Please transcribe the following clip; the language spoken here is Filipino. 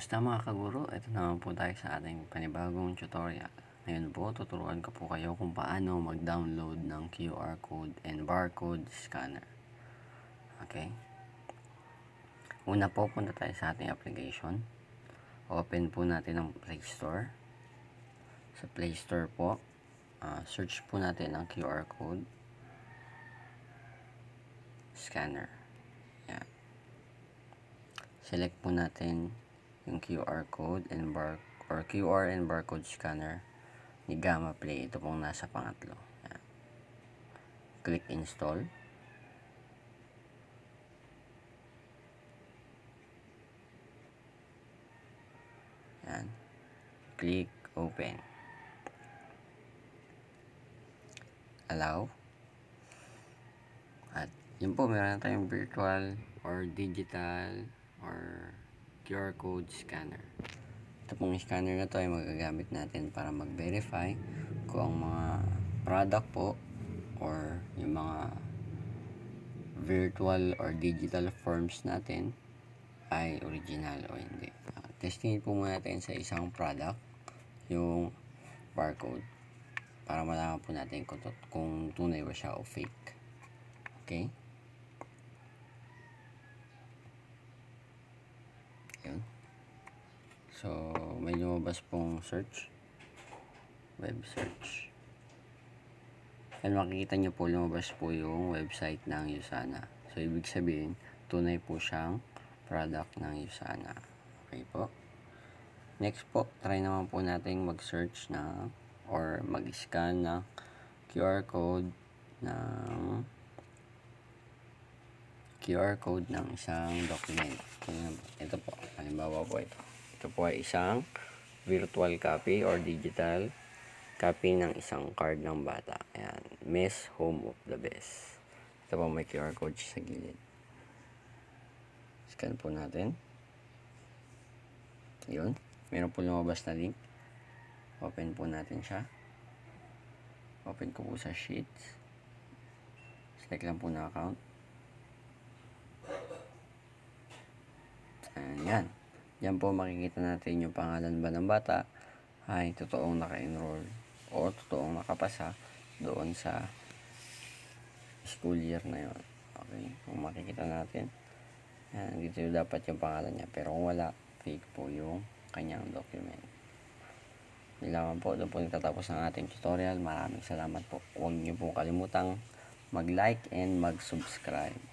Kamusta mga kaguro? Ito naman po tayo sa ating panibagong tutorial. Ngayon po, tuturuan ko po kayo kung paano mag-download ng QR code and barcode scanner. Okay? Una po, punta tayo sa ating application. Open po natin ang Play Store. Sa Play Store po, search po natin ang QR code scanner. Yan. Select po natin yung QR code and QR and barcode scanner ni Gamma Play. Ito pong nasa pangatlo. Yan. Click install. Yan. Click open. Allow. At yun po, meron tayong virtual or digital or QR code scanner. Ito pong scanner na to ay magagamit natin para mag-verify kung ang mga product po or yung mga virtual or digital forms natin ay original o hindi. Testingin po muna natin sa isang product yung barcode para malaman po natin kung tunay ba siya o fake. Okay? Yun. So, may lumabas pong search. Web search. And makikita nyo po, lumabas po yung website ng Usana. So, ibig sabihin, tunay po siyang product ng Usana. Okay po. Next po, try naman po natin mag-search na or mag-scan ng QR code ng isang document. Ito po, halimbawa po ito. Ito po ay isang virtual copy or digital copy ng isang card ng bata. Ayan, Miss Home of the Best. Ito po, may QR code sa gilid. Scan po natin. Yun. Meron po lumabas na link. Open po natin siya. Open ko po sa Sheets. Select lang po na account. Ayan. Yan po makikita natin yung pangalan ba ng bata ay totoong naka-enroll o totoong nakapasa doon sa school year na yun. Okay. Kung makikita natin, yan, dito yung dapat yung pangalan niya. Pero kung wala, fake po yung kanyang document. Bilangan po, doon po nagtatapos ang ating tutorial. Maraming salamat po. Huwag niyo po kalimutang mag-like and mag-subscribe.